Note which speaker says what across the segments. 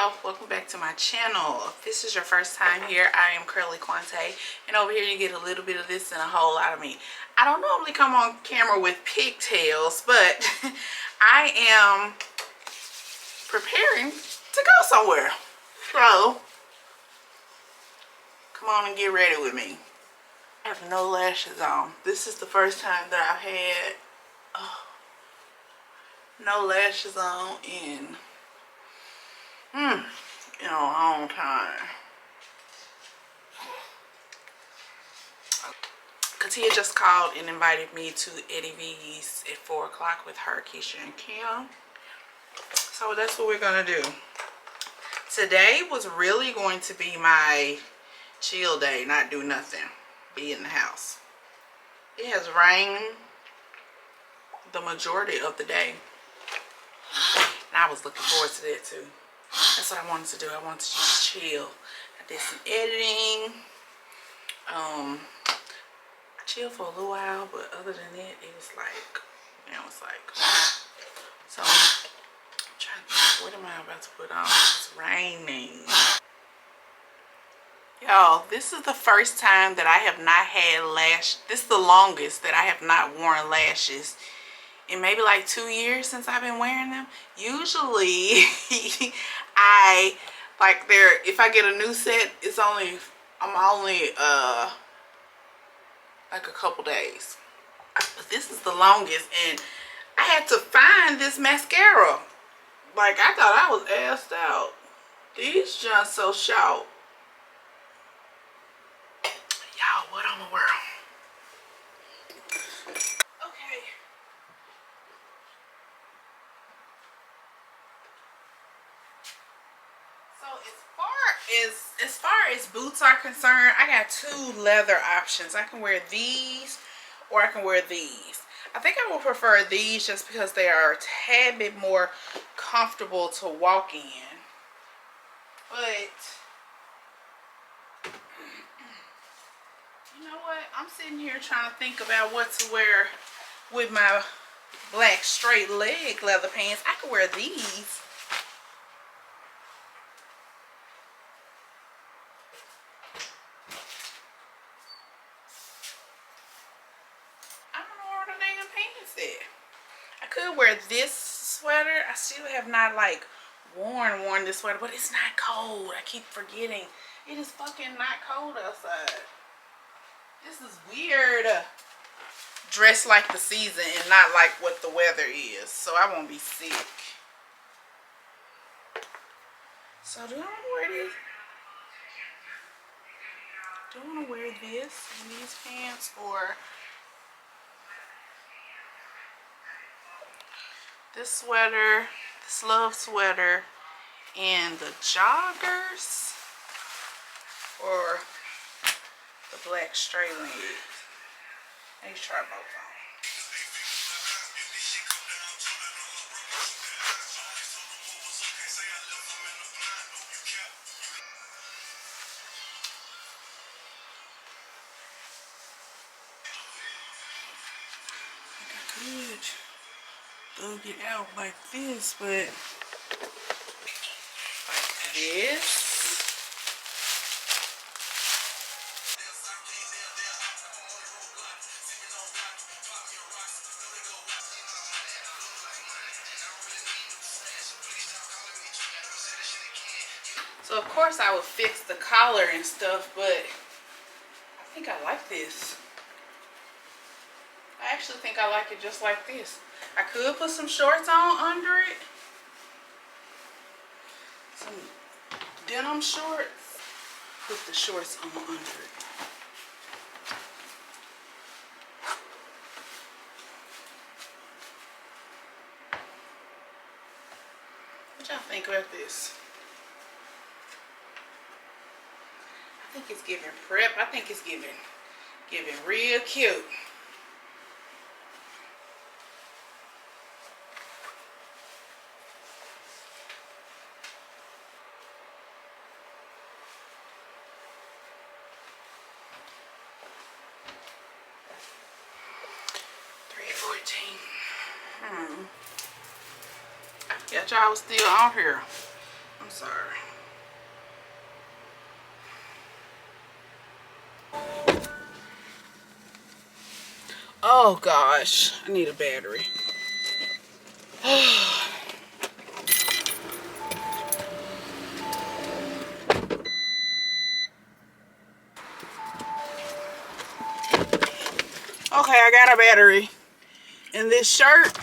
Speaker 1: y'all, welcome back to my channel. If this is your first time here, I am Curly Quante, and over here you get a little bit of this and a whole lot of me. I don't normally come on camera with pigtails, but I am preparing to go somewhere, so come on and get ready with me. I have no lashes on. This is the first time that I've had no lashes on in a long time. Katia just called and invited me to Eddie V's at 4 o'clock with her, Keisha, and Kim. So that's what we're gonna do. Today was really going to be my chill day, not do nothing, be in the house. It has rained the majority of the day, and I was looking forward to that too. That's what I wanted to do. I wanted to just chill. I did some editing. I chilled for a little while, but other than that, it was like, so I'm trying to think, what am I about to put on? It's raining. Y'all, this is the first time that I have not had this is the longest that I have not worn lashes in maybe like 2 years since I've been wearing them. Usually if I get a new set, I'm only like a couple days. But this is the longest, and I had to find this mascara. Like, I thought I was assed out. These just so short. Y'all, what on the world? Okay. So as far as boots are concerned, I got 2 leather options. I can wear these or I can wear these. I think I will prefer these just because they are a tad bit more comfortable to walk in. But you know what? I'm sitting here trying to think about what to wear with my black straight leg leather pants. I could wear these. I don't know where the damn pants at. I could wear this sweater. I still have not like worn this sweater, but it's not cold. I keep forgetting. It is fucking not cold outside. This is weird. Dress like the season and not like what the weather is, so I won't be sick. So do I want to wear this? Do I want to wear this and these pants, or this sweater, this love sweater, and the joggers, or the black straight legs? Let me try both on. I could thug it out like this, but like this. So of course I would fix the collar and stuff, but I think I like this. I actually think I like it just like this. I could put some shorts on under it. Some denim shorts. Put the shorts on under it. What y'all think about this? I think it's giving prep. I think it's giving real cute. Yeah, y'all was still on here. I'm I'm sorry. Oh gosh, I need a battery. Okay, I got a battery. And this shirt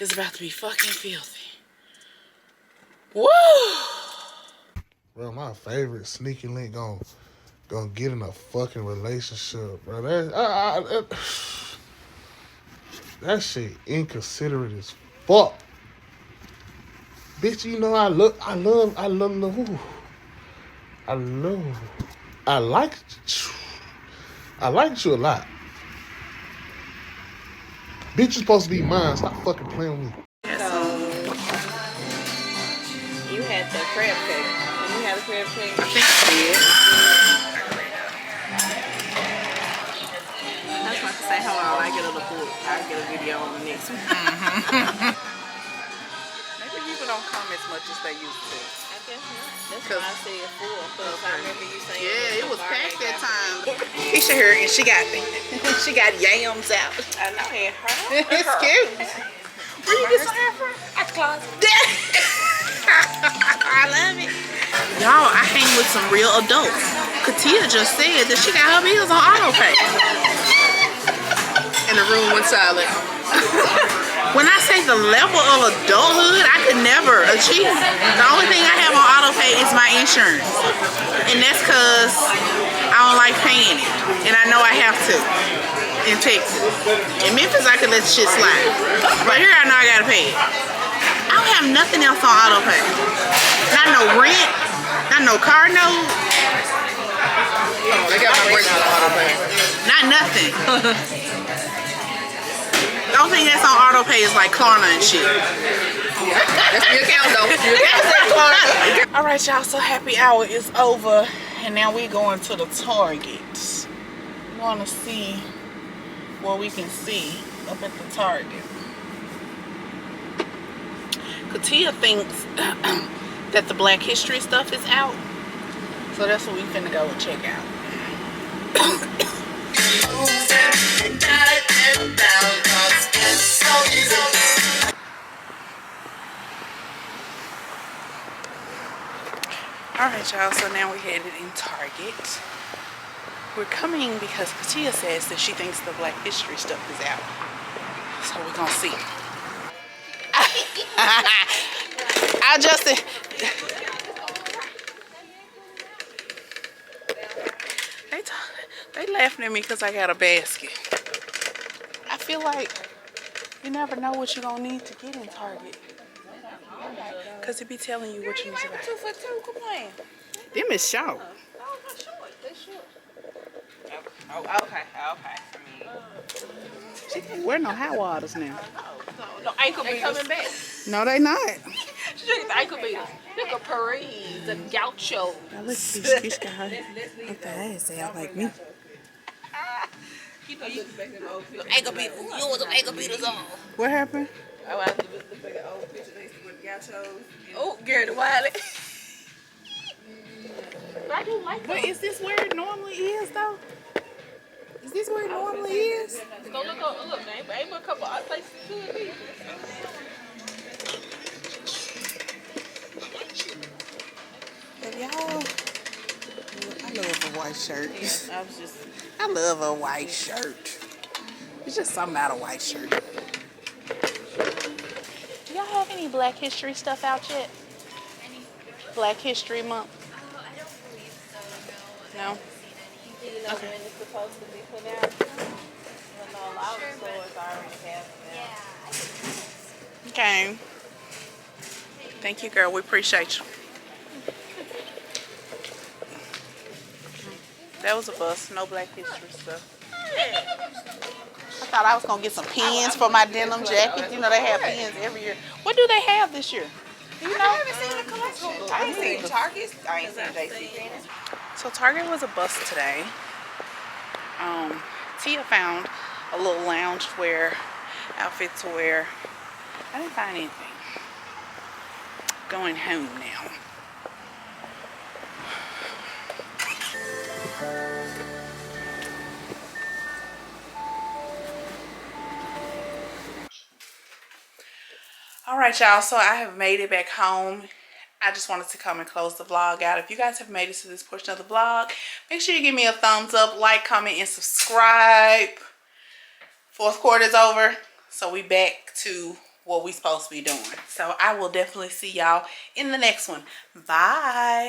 Speaker 1: is about to be fucking filthy. Woo!
Speaker 2: Bro, my favorite sneaky link gonna get in a fucking relationship, bro. That shit inconsiderate as fuck. Bitch, you know I like you a lot. Bitch, you supposed to be mine. Stop fucking playing with me.
Speaker 3: So you had the crab cake. And you had a crab cake?
Speaker 1: I think I did.
Speaker 3: I was about to say, hold on, I get a look. I'll get a video on the next one.
Speaker 1: Maybe people don't come as much as they used to.
Speaker 3: I guess not. That's why I say it's full. Because I remember you saying
Speaker 1: Yeah, it was packed that time.
Speaker 3: Keisha here, and she got yams out. I know it hurt.
Speaker 1: It's cute.
Speaker 3: Where you get some hair from? At the closet. I love it.
Speaker 1: Y'all, I hang with some real adults. Katia just said that she got her bills on auto pay.
Speaker 3: And the room went silent.
Speaker 1: When I say the level of adulthood, I could never achieve. The only thing I have on auto pay is my insurance. And that's because I don't like paying it. And I know I have to in Texas. In Memphis, I could let the shit slide. But here I know I gotta pay it. I don't have nothing else on auto pay. Not no rent, not no car note.
Speaker 3: They got my breakdown on auto pay.
Speaker 1: Not nothing. The only thing that's on auto pay is like Klarna and shit.
Speaker 3: That's the account though.
Speaker 1: All right, y'all. So happy hour is over, and now we going to the Target. We want to see what we can see up at the Target. Katia thinks that the Black History stuff is out, so that's what we finna go and check out. Alright, y'all, so now we're headed in Target. We're coming because Katia says that she thinks the Black History stuff is out. So we're gonna see. I just they laughing at me because I got a basket. I feel like you never know what you're gonna need to get in Target. Because it be telling you what you need to buy.
Speaker 3: 2 for 2, come on.
Speaker 1: Them is short.
Speaker 3: Oh, not short. They're short. Oh, okay.
Speaker 1: She can't wear no high waters now.
Speaker 3: No ankle beaters. They coming back.
Speaker 1: No, they not.
Speaker 3: She took the ankle beaters. Look at Paris and Gaucho.
Speaker 1: Now look, this guy. Look at ass out like me.
Speaker 3: You know you can make them old pictures. Ankle beaters. You want them ankle beaters on.
Speaker 1: What happened?
Speaker 3: Oh, I look at the old picture they used to wear the Gauchos. Oh, Gary Wiley. But I do like
Speaker 1: But
Speaker 3: them.
Speaker 1: is this where it normally is, though? Is this where it normally is?
Speaker 3: Go look, ain't but a couple other places to it.
Speaker 1: If y'all, I love a white shirt. I love a white shirt. It's just something about a white shirt. Do y'all have any Black History stuff out yet? Black History Month?
Speaker 4: I don't believe so,
Speaker 1: No?
Speaker 4: I haven't seen any.
Speaker 3: Do you know when it's supposed to be put out? Well, no, a lot of stores already have them.
Speaker 4: Yeah,
Speaker 1: Okay. Thank you, girl. We appreciate you. That was a bust. No Black History stuff. I thought I was going to get some pins for my denim jacket. You know, they have pins every year. What do they have this year? Do you know?
Speaker 3: I haven't seen the collection. I ain't seen Target. I ain't seen JCPenney.
Speaker 1: So Target was a bust today. Tia found a little loungewear outfit to wear. I didn't find anything. going home now. All right, y'all, so I have made it back home. I just wanted to come and close the vlog out. If you guys have made it to this portion of the vlog, make sure you give me a thumbs up, like, comment, and subscribe. Fourth quarter is over, so we back to what we supposed to be doing. So I will definitely see y'all in the next one. Bye.